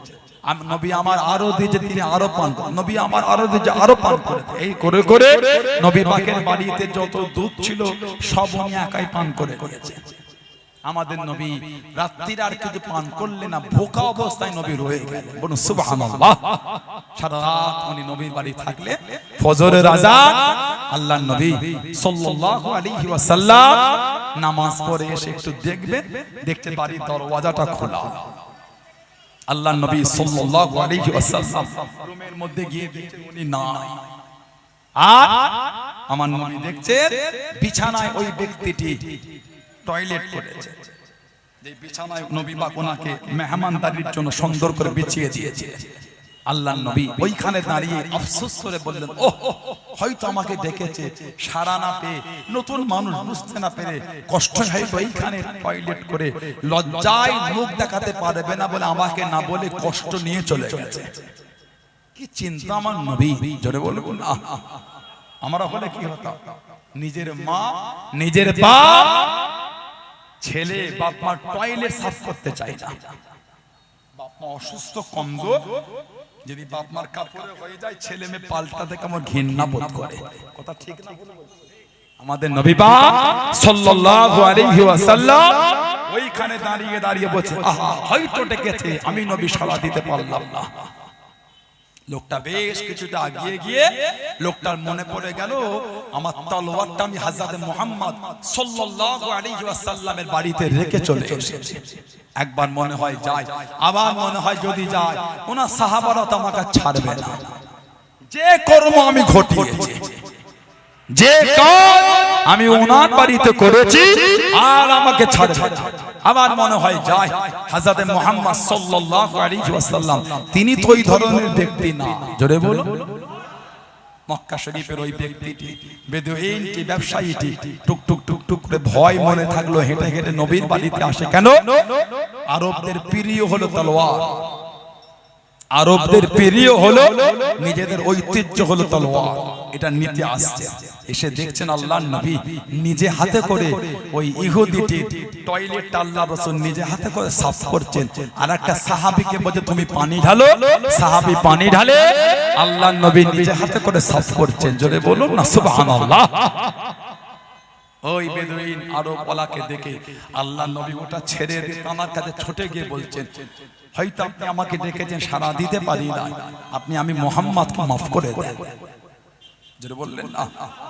নবী আমার আরো দিয়েছে, তিনি আরো পান করেন। নবী আমার আরো দিয়েছে, আরো পান করেন। এই করে করে নবী পাকের বাড়িতে যত দুধ ছিল সব উনি একাই পান করে দিয়েছে। আমাদের নবী রাত্রির আর কিছু পান করলেন না, ভোকা অবস্থায় নবী রয়ে গেলেন। বলুন সুবহানাল্লাহ। সারা রাত উনি নবীর বাড়ি থাকলে ফজরের আযান আল্লাহর নবী সাল্লাল্লাহু আলাইহি ওয়াসাল্লাম নামাজ পড়ে এসে একটু দেখবেন, দেখতে বাড়ির দরওয়াজাটা খোলা। আল্লাহর নবী সাল্লাল্লাহু আলাইহি ওয়াসাল্লাম রুমের মধ্যে গিয়ে দেখছেন উনি নাই। আর আমার নবী দেখছেন বিছানায় ওই ব্যক্তিটি টয়লেট করেছে। যে বিছানায় নবী পাক ওনাকে মেহমানদারির জন্য সুন্দর করে বিছিয়ে দিয়েছিলেন। আল্লাহর নবী ওইখানে দাঁড়িয়ে আফসোস করে বললেন, ওহ, হয়তো আমাকে ডেকেছে, সারা না পেয়ে, নতুন মানুষ বুঝতে না পেরে কষ্ট হয়, ওইখানে টয়লেট করে লজ্জায় মুখ দেখাতে পারবে না বলে আমাকে না বলে কষ্ট নিয়ে চলে গেছে। কি চিন্তা আমার নবী! জোরে বলুন না। আমরা হলে কি হতো? নিজের মা, নিজের বাপ, ছেলে বাপ মা টয়লেট সাফ করতে চায় না। বাপ মা অসুস্থ, কমজোর, যদি বাপ মার কাপড়ে হয়ে যায় ছেলে মেয়ে পাল্টাতে কেমন ঘৃণা বোধ করে। কথা ঠিক না? আমাদের নবী পাক সাল্লাল্লাহু আলাইহি ওয়াসাল্লাম ওইখানে দাঁড়িয়ে দাঁড়িয়ে বলছে, আহা হয়তো ডেকেছে, আমি নবী সাড়া দিতে পারলাম না। লোকটা বেশ কিছুটা এগিয়ে গিয়ে লোকটার মনে পড়ে গেল, আমার তলোয়ারটা আমি হযরত মুহাম্মদ সাল্লাল্লাহু আলাইহি ওয়াসাল্লামের বাড়িতে রেখে চলে এসেছি। একবার মনে হয় যায়, আবার মনে হয় যদি যায় ওনার সাহাবারা তো আমাকে ছাড়বে না। যে কর্ম আমি ঘটিয়েছি, যে কাজ আমি ওনার বাড়িতে করেছি, আর আমাকে ছাড়বে না। আবার মনে হয় যায়, হযরত মুহাম্মদ সাল্লাল্লাহু আলাইহি ওয়াসাল্লাম তিনি তো ওই ধরনের ব্যক্তি না। জোরে বলো। মক্কা শরীফের ওই ব্যক্তিটি, বেদুইনটি, ব্যবসায়ীটি টুক টুক টুক টুক করে ভয় মনে থাকলো, হেঁটে হেঁটে নবীর বাড়িতে আসে কেন? আরবদের প্রিয় হলো তলোয়ার, আরবদের প্রিয় হলো, নিজেদের ঐতিহ্য হলো তলোয়ার, এটা নিতে আসছে। এসে দেখছেন আল্লাহর নবী নিজে হাতে করে ওই ইহুদিটি টয়লেটটা আল্লাহ রাসূল নিজে হাতে করে সাফ করছেন। আর একটা সাহাবীকে বলে তুমি পানি ঢালো, সাহাবী পানি ঢালে, আল্লাহর নবী নিজে হাতে করে সাফ করছেন। জোরে বলুন না সুবহানাল্লাহ। ওই বেদুইন আরব ওয়ালাকে দেখে আল্লাহর নবী ওটা ছেড়ে দিয়ে আমার কাছে ছুটে গিয়ে বলছেন, হয়তো আপনি আমাকে ডেকেছেন, সাড়া দিতে পারি না, আমি মুহাম্মদকে মাফ করে দেন। জোরে বললেন না,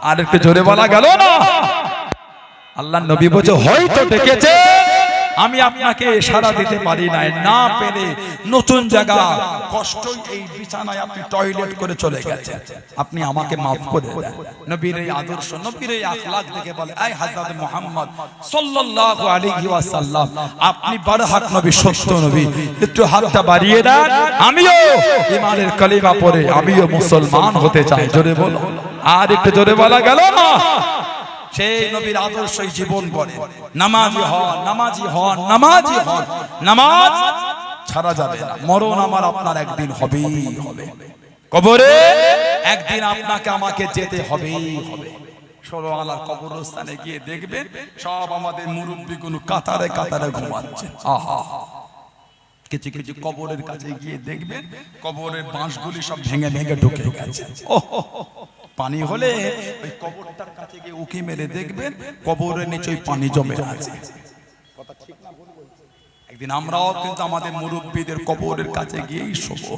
আর একটু জোরে বলা গেল না। আল্লাহর নবী বলছে হয়তো ডেকেছে, আমি আপনাকে সাড়া দিতে পারি না, না পেরে নতুন জায়গা কষ্টই এই বিছানায় আপনি টয়লেট করে চলে গেছেন, আপনি আমাকে মাফ করে দেন। নবীর এই আদর্শ, নবীর এই আখলাক দেখে বলে, এই হযরত মুহাম্মদ সাল্লাল্লাহু আলাইহি ওয়াসাল্লাম আপনি বারহাক নবী, সত্য নবী, একটু হাতটা বাড়িয়ে দেন, আমিও ঈমানের কালিমা পড়ে আমিও মুসলমান হতে চাই। জোরে বলো, আর একটু জোরে বলা গেল না। সেই নবীর আদর্শই জীবন করে, নামাজি হন, নামাজি হন, নামাজি হন, নামাজ ছাড়া যাবে না। মরণ আমার আপনার একদিন হবেই হবে, কবরে একদিন আপনাকে আমাকে যেতে হবেই হবে। ষোলোআনার কবরস্থানে গিয়ে দেখবেন সব আমাদের মুরব্বিগুলো কাতারে কাতারে ঘুমাচ্ছে। আহা, কিছু কিছু কবরের কাছে গিয়ে দেখবেন কবরের বাঁশগুলি সব ভেঙে ভেঙে ঢুকে গেছে। পানি হলে ওই কবরটার কাছে গিয়ে উকি মেরে দেখবেন কবরের নিচে পানি জমে আছে। কথা ঠিক না ভুল বলছি? একদিন আমরাও কিন্তু আমাদের মুরব্বিদের কবরের কাছে গিয়েই শোবো।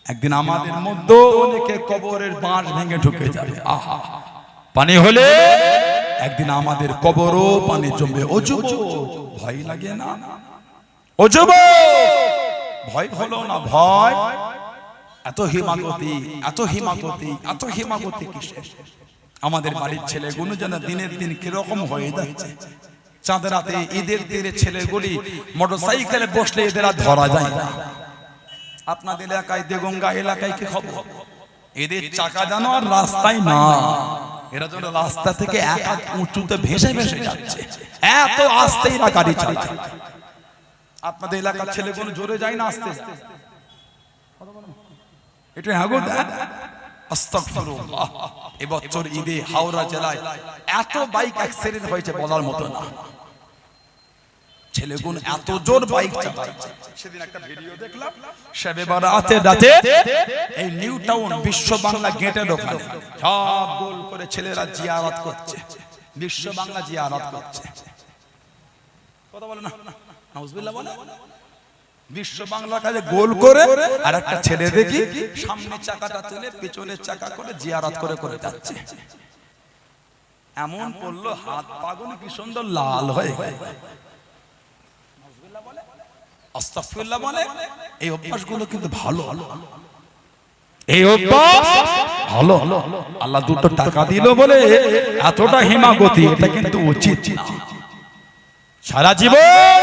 একদিন আমাদের মধ্যে অনেকে কবরের বাঁশ ভেঙে ঢুকে যাবে। আহা, পানি হলে একদিন আমাদের কবরও পানি জমবে। ও যুবক, ভয় লাগে না? ও যুবক, ভয় হলো না? ভয় এত হিমাগতি, এত হিমাগতি, এত হিমাগতি কিসের? আমাদের বাড়ির ছেলেগুলো যেন দিনের দিন কিরকম হয়ে যাচ্ছে। চাঁদ রাতে ঈদের দিনে ছেলেগুলি মোটরসাইকেলে বসলে এদের আর ধরা যায় না। আপনাদের এলাকায়, দেগঙ্গা এলাকায় কি খবর? এদের চাকা যেন আর রাস্তায় না, এরা যেন রাস্তা থেকে এক হাত উঁচুতে ভেসে ভেসে যাচ্ছে, এত আস্তেই না গাড়ি চালায়। আপনাদের এলাকার ছেলেগুলো জোরে যায় না আস্তে? এটা আস্তাগফিরুল্লাহ। এবছর ঈদে হাওড়া জেলায় এত বাইক অ্যাক্সিডেন্ট হয়েছে বলার মতো না। ছেলেগুলো এত জোর বাইক চালাচ্ছে। সেদিন একটা ভিডিও দেখলাম, শবে বারাতে রাতে এই নিউ টাউন বিশ্ব বাংলা গেটের ওখানে সব গোল করে ছেলেরা জিয়ারত করছে, বিশ্ব বাংলা জিয়ারত করছে। কথা বলে না, নাউজুবিল্লাহ বলে। বিশ্ব বাংলা কাজে গোল করে আর একটা ছেলে দেখি সামনে চাকাটা তুলে পেছনের চাকা করে জিয়ারত করে করে যাচ্ছে। এমন পড়লো হাত পাগুলো কি সুন্দর লাল হয়ে গেল। আস্তাগফিরুল্লাহ বলে। এই অভ্যাসগুলো কিন্তু ভালো, এই অভ্যাস ভালো। আল্লাহ দুটো টাকা দিল বলে এতটা হিমাগতি, এটা কিন্তু উচিত না। সারা জীবন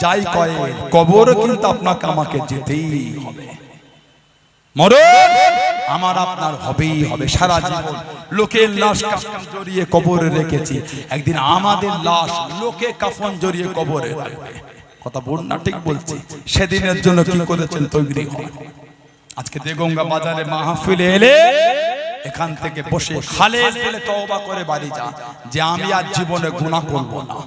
যাই করে কবর কিন্তু আপনাকে আমাকে যেতেই হবে। মরণ আমার আপনার হবেই হবে। সারা জীবন লোকের লাশ কাফন জড়িয়ে কবরে রেখেছি, একদিন আমাদের লাশ লোকে কাফন জড়িয়ে কবরে রাখবে। কথা বল না, ঠিক বলছি? সেদিনের জন্য কি করেছেন? তৈরি হন। আজকে দেগঙ্গা বাজারে মাহফিলে এলে এখান থেকে বসে খালেস বলে তওবা করে বাড়ি যা, যে আমি আর জীবনে গুনাহ করব না।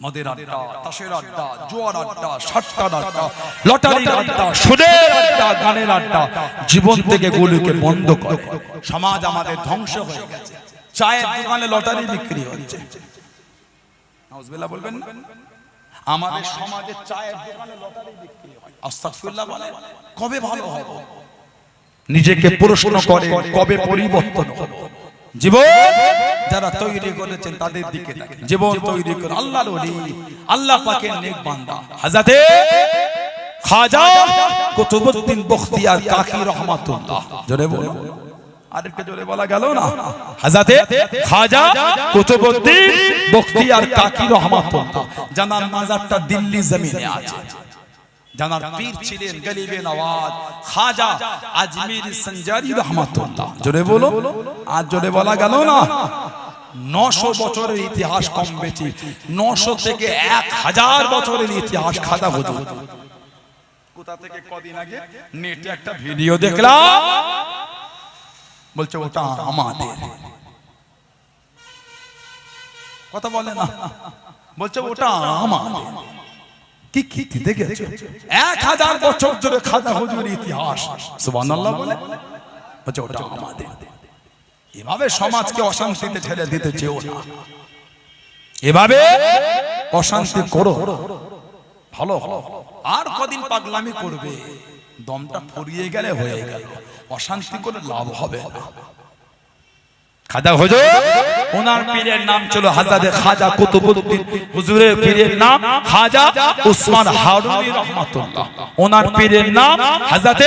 মদের আড্ডা, তাসের আড্ডা, জুয়ার আড্ডা, সাট্টার আড্ডা, লটারির আড্ডা, সুদের আড্ডা, গানের আড্ডা জীবন থেকে গুলিকে বন্ধ করে। সমাজ আমাদের ধ্বংস হয়ে গেছে। চায়ের দোকানে লটারি বিক্রি হচ্ছে। নাউজুবিল্লাহ বলবেন না? আমাদের সমাজে চায়ের দোকানে লটারি বিক্রি হয়। আস্তাগফিরুল্লাহ বলে কবে ভালো হবে? নিজেকে প্রশ্ন করে কবে পরিবর্তন হবে? জীবন যারা তৈরি করেছেন তাদের দিকে দেখেন। জীবন তৈরি করে আল্লাহর ওলি, আল্লাহ পাকের নেক বান্দা হযরতে খাজা কুতুবউদ্দিন বখতিয়ার কাকি রহমাতুল্লাহ। জোরে বলো, আরেকটু জোরে বলা গেল না? হযরতে খাজা কুতুবউদ্দিন বখতিয়ার কাকি রহমাতুল্লাহ, জানার মাজারটা দিল্লি জমিনে আছে। জানার পীর ছিলেন গরিবে নওয়াজ খাজা আজমির সঞ্জারি রহমাতুল্লাহ। জোরে বলো, আর জোরে বলা গেল না? 900 বছরের ইতিহাস কম বেশি, 900 থেকে 1000 বছরের ইতিহাস খাজা হুজুর। কোথা থেকে কদিন আগে নেটে একটা ভিডিও দেখলাম, বলছে ওটা আমাদের। কথা বলে না, বলছে ওটা আমাদের। কি কি দেখেছো? 1000 বছর ধরে খাজা হুজুরের ইতিহাস। সুবহানাল্লাহ বলে বলছে ওটা আমাদের। এভাবে সমাজকে অশান্তিতে ঠেলে দিতে চেও না, এভাবে অশান্তি করো ভালো ভালো। আর কদিন পাগলামি করবে? দমটা ফুরিয়ে গেলে হয়ে গেল, অশান্তি করে লাভ হবে না। খাজা হুজুর ওনার পীরের নাম ছিল হযরত খাজা কুতুবউদ্দিন, হুজুরের পীরের নাম খাজা উসমান হারুনি রহমাতুল্লাহ, ওনার পীরের নাম হযরত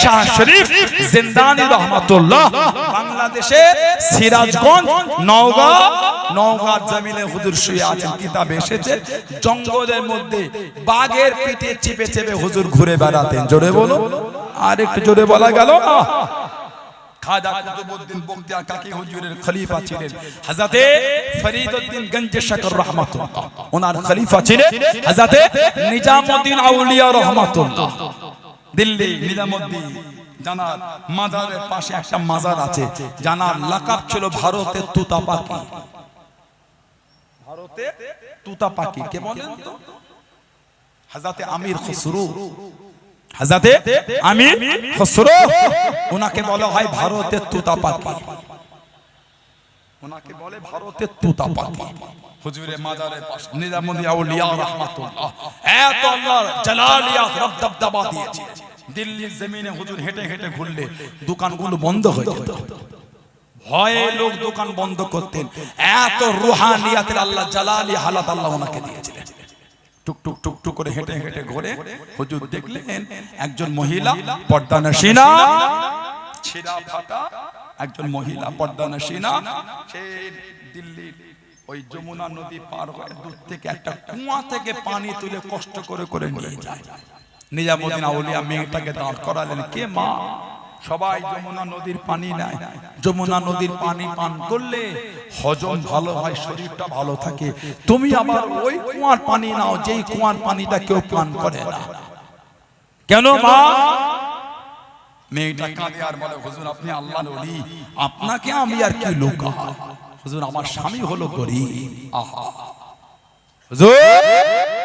শাহ শরীফ জিন্দানি রহমাতুল্লাহ। বাংলাদেশে সিরাজগঞ্জ নওগাঁর জমিনে হুজুর শুয়ে আছেন। কিতাবে এসেছে জঙ্গলের মধ্যে বাঘের পিঠে চেপে চেপে হুজুর ঘুরে বেড়াতেন। জোরে বলো, আর একটু জোরে বলা গেল না? খাজা কুতুবউদ্দিন বখতিয়ার কাকি হুজুরের খলিফা ছিলেন হযরতে ফরিদউদ্দিন গঞ্জ শকর রহমাতুল্লাহ, ওনার খলিফা ছিলেন হযরতে নিজামউদ্দিন আউলিয়া রহমাতুল্লাহ। দিল্লি নিজামউদ্দিন জানার মাজারের পাশে একটা মাজার আছে, জানার লাকাব ছিল ভারতের তুতা পাখি। ভারতের তুতা পাখি কে বলেন তো? হযরতে আমির খুসরো। হযরতে আমির খুসরো, ওনাকে বলা হয় ভারতের তুতা পাখি, ওনাকে বলে ভারতের তুতা পাখি। হুজুরের মাজারের পাশে নিজামউদ্দিন আউলিয়া রাহমাতুল্লাহ এত আল্লাহর জালালিয়াত রবদবদবা দিয়েছে। দিল্লির জমিনে হুজুর হেঁটে হেঁটে ঘুরলে দোকানগুলো বন্ধ হয়ে যেত, ভয়ে লোক দোকান বন্ধ করতেন। এত রুহানিয়াতের আল্লাহ জালালি হালাত আল্লাহ ওনাকে দিয়েছিলেন। টুক টুক টুক টুক করে হেঁটে হেঁটে ঘুরে হুজুর দেখলেন একজন মহিলা পর্দানশীনা, ছেঁড়া ফাটা একজন মহিলা পর্দানশীনা, সে দিল্লির ওই যমুনা নদী পার হয়ে দূর থেকে একটা কুয়া থেকে পানি তুলে কষ্ট করে করে নিয়ে যায়। নিজামউদ্দিন আউলিয়া মেয়েটাকে দাঁড় করালেন, কে মা? সবাই যমুনা নদীর পানি নেয়, যমুনা নদীর পানি পান করলে হজম ভালো হয়, শরীরটা ভালো থাকে। তুমি আবার ওই কুয়ার পানি নাও যেই কুয়ার পানিটা কেউ পান করে না, কেন মা? মেয়েটা কাঁদে আর বলে, হুজুর আপনি আল্লাহর ওলি, আপনাকে আমি আর কি লুকা? হুজুর আমার স্বামী হলো গরীব। আহা হুজুর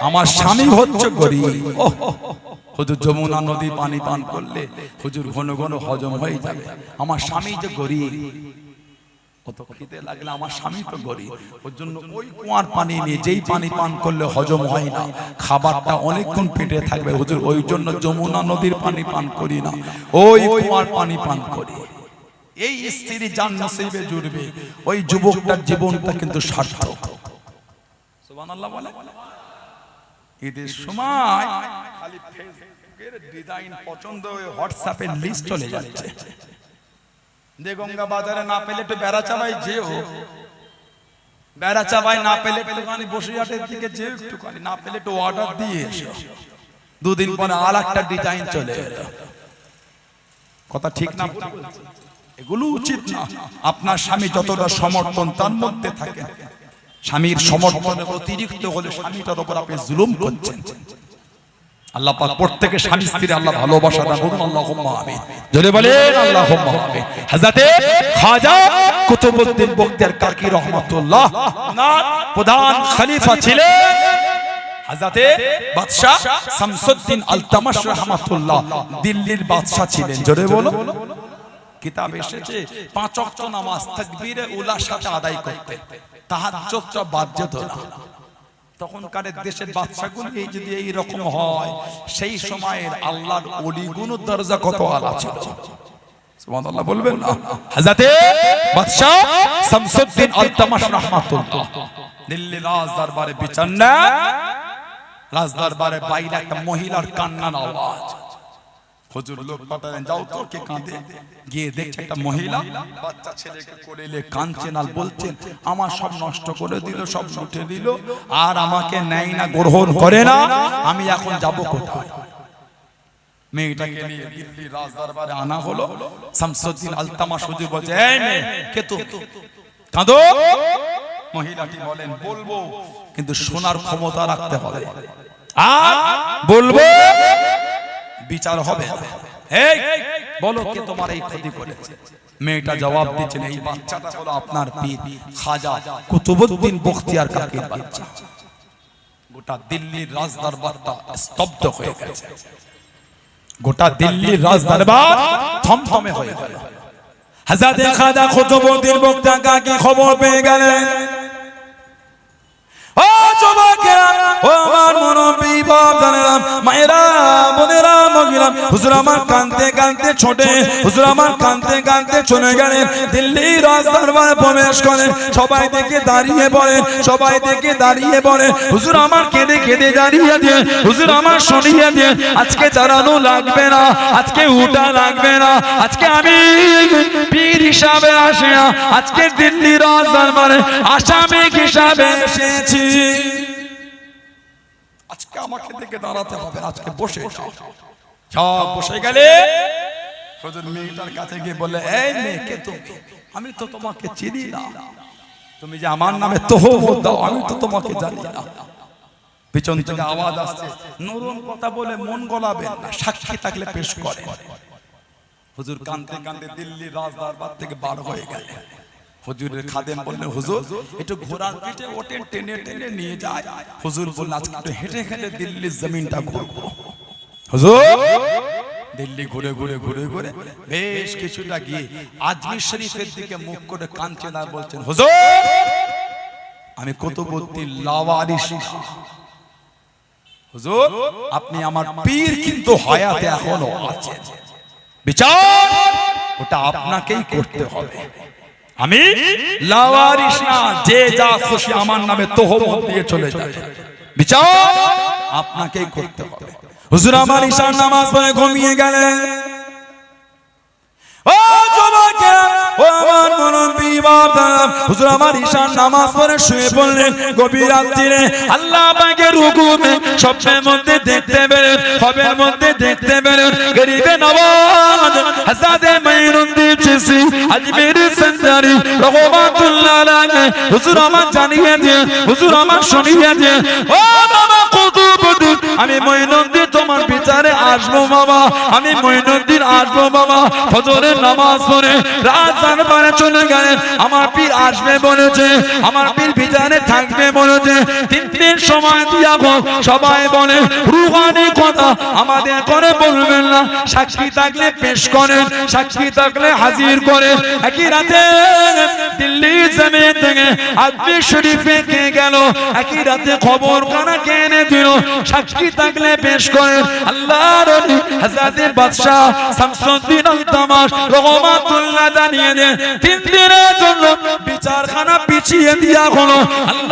আমার স্বামী হচ্ছে গরীব। হুজুর যমুনা নদী পানি পান করলে হুজুর ঘন ঘন হজম হয়ে যাবে। আমার স্বামী যে গরীব, কত খিদে লাগলে আমার স্বামী তো গরীব, ওর জন্য ওই কুয়ার পানি নিয়ে যেই পানি পান করলে হজম হয় না, খাবারটা অনেকক্ষণ পেটে থাকবে, হুজুর ওই জন্য যমুনা নদীর পানি পান করি না, ওই কুয়ার পানি পান করি। এই স্ত্রী জান নসিবে জুড়বে, ওই যুবকটার জীবনটা কিন্তু সার্থক। সুবহানাল্লাহ বলে। ঈদের সময় খালি ফেসবুকের ডিজাইন পছন্দ হয়ে হোয়াটসঅ্যাপে লিস্ট চলে যাচ্ছে। দেগঙ্গা বাজারে না পেলে একটু বেড়াচাবাই যেও, বেড়াচাবাই না পেলে একটুখানি বসিরহাটের দিকে যেও, একটুখানি না পেলে একটু অর্ডার দিয়ে এসো, দুদিন পরে আর একটা ডিজাইন চলে এলো। কথা ঠিক না? এগুলো উচিত না। আপনার স্বামী যতটা সমর্থন তার মধ্যে থাকে, স্বামীর সমর্থনের অতিরিক্ত হলে স্বামীটার উপর আপনি জুলুম করছেন। আল্লাহ পাক প্রত্যেককে স্বামী স্ত্রী আল্লাহ ভালোবাসা দান করুন, আল্লাহুম্মা আমিন। জোরে বলেন আল্লাহুম্মা আমিন। হযরতে খাজা কুতুবউদ্দিন বখতিয়ার কাকি রহমাতুল্লাহ ওনার প্রধান খলিফা ছিলেন হযরতে বাদশা শামসুদ্দিন আলতামাশ রহমাতুল্লাহ, দিল্লির বাদশা ছিলেন। জোরে বলো, কিতাব এসেছে 5 ওয়াক্ত নামাজ তাকবীরে উলার সাথে আদায় করতে, তাহাজ্জুদটা বাধ্যত না। তখনকার দেশের বাদশাগুলো এই যদি এই রকম হয়, সেই সময়ের আল্লাহর ওলিগুলোর দরজা কত আলা ছিল, সুবহানাল্লাহ বলবেন না? হযরতে বাদশা শামসুদ্দিন আল-তামাশ রাহমাতুল্লাহ দিল্লি রাজ দরবারে বিচার না, রাজ দরবারে বাইরে একটা মহিলার কান্নার আওয়াজ। হুজুর লোক পাঠালেন, যাও তো কে কাঁদে। গিয়ে দেখছে একটা মহিলা বাচ্চা ছেলেকে কোলে নিয়ে কাঁদছেন আর বলছেন, আমার সব নষ্ট করে দিল, সব লুটে দিল, আর আমাকে নেয় না, গ্রহণ করে না, আমি এখন যাব কোথায়? মেয়েটাকে নিয়ে দিল্লি রাজ দরবারে আনা হলো। শামসুদ্দিন আল-তামাশ হুজুর বলছে, এই মেয়ে কে তুমি, কাঁদো। মহিলাটি বলেন, বলবো কিন্তু শোনার ক্ষমতা রাখতে হবে, আর বলবো বিচার হবে। এই বলো কে তোমার এই ক্ষতি করেছে? মেয়েটা জবাব দিচ্ছেন, এই বাচ্চাটা হলো আপনার পীর খাজা কুতুবউদ্দিন বখতিয়ার কাকির বাচ্চা। গোটা দিল্লির রাজ দরবারটা স্তব্ধ হয়ে গেছে, গোটা দিল্লির রাজ দরবার থমথমে হয়ে গেল। হযরত খাজা কুতুবউদ্দিন বখতিয়ার কাকি খবর পেয়ে গেলেন। ও যুবকেরা, ও আমার মুরব্বি বাপজানেরা, মায়েরা, বোনেরা, মহিলা, হুজুর আমার কাঁদতে কাঁদতে ছোটে, হুজুর আমার কাঁদতে কাঁদতে চলে গেলেন। দিল্লির রাজ দরবারে প্রবেশ করেন, সবাই দেখে দাঁড়িয়ে পড়েন, সবাই দেখে দাঁড়িয়ে পড়েন। হুজুর আমার কেঁদে কেঁদে দাঁড়িয়ে দিয়ে, হুজুর আমার শুনিয়ে দিয়ে, আজকে দাঁড়ানো লাগবে না, আজকে উঠা লাগবে না, আজকে আমি পীর হিসাবে আসি না, আজকে দিল্লির রাজ দরবারে আসামি হিসাবে এসেছি। আজকে আমাকে দেখে দাঁড়াতে হবে, আজকে বসে যাও। সব বসে গেলে হুজুর মেয়েটার কাছে গিয়ে বলে, এই মেয়ে কে তুমি? আমি তো তোমাকে চিনি না, তুমি যে আমার নামে তোহমত দাও, আমি তো তোমাকে জানি না। পিছন থেকে আওয়াজ আসছে, নরম কথা বলে মন গলাবেন না, সাক্ষী থাকলে পেশ করে। হুজুর কাঁদতে কাঁদতে দিল্লির রাজ দরবার থেকে বার হয়ে গেলেন। হুজুরের খাদেম বললেন, হুজুর একটু ঘোড়ার পিঠে ওঠেন, টেনে টেনে নিয়ে যায়। হুজুর বললেন, আজকে একটু হেঁটে হেঁটে দিল্লির জমিনটা ঘুরবো। হুজুর দিল্লি ঘুরে ঘুরে ঘুরে ঘুরে বেশ কিছুটা গিয়ে আজমির শরীফের দিকে মুখ করে কাঁদছেন আর বলছেন, হুজুর আমি কুতুবউদ্দিন লাওয়ারিস না। হুজুর আপনি আমার পীর, কিন্তু হায়াতে এখনো আছেন, বিচার ওটা আপনাকেই করতে হবে। আমি লাওয়ারিস না, যে যা খুশি আমার নামে তোহমত দিয়ে চলে যায়, বিচার আপনাকেই করতে হবে। হুজুর আমার ঈশার নামাজ পড়ে ঘুমিয়ে গেলেন। ও যুবকেরা, ও আমার মুরব্বি বাপজানেরা, হুজুর আমার ঈশার নামাজ পড়ে শুয়ে পড়লেন। গভীর রাত্রিরে আল্লাহ পাকে রুকুতে স্বপ্নের মধ্যে দেখতে পেলেন, খবের মধ্যে দেখতে পেলেন, গরিবে নওয়াজ হযরত মাইনুদ্দিন চিশতি আজমির সঞ্জারি রহমাতুল্লাহ আলাইহি হুজুর আমার জানিয়ে দিয়ে, হুজুর আমার শুনিয়ে দিয়ে, ও বাবা কুতুবউদ্দিন, আমি মাইনুদ্দিন তোমার বিচারে আসবো বাবা, আমি মাইনুদ্দিন আসবো বাবা। ফজরের নামাজ পড়ে রাজ দরবারে চলে গেলেন। আমার পীর আসবে বলেছে, আমার পীর বিচারে থাকবে বলেছে, 3 দিন সময় দিয়া গো। সবাই বলে রুহানি কথা আমাদের করে বলবেন না, সাক্ষী থাকলে পেশ করেন, সাক্ষী থাকলে হাজির করেন। একই রাতে দিল্লি জমিন থেকে আজমির শরীফে কে গেল, একই রাতে খবর কানা কে এনে দিল, সাক্ষী থাকলে পেশ করেন। আল্লাহর ওলি হযরত বাদশাহ শামসুদ্দিন আল-তামাশ রহমাতুল্লাহ জানিয়ে দেন, 3 দিনের জন্য বিচারখানা পিছিয়ে দিয়া হলো। আল্লাহ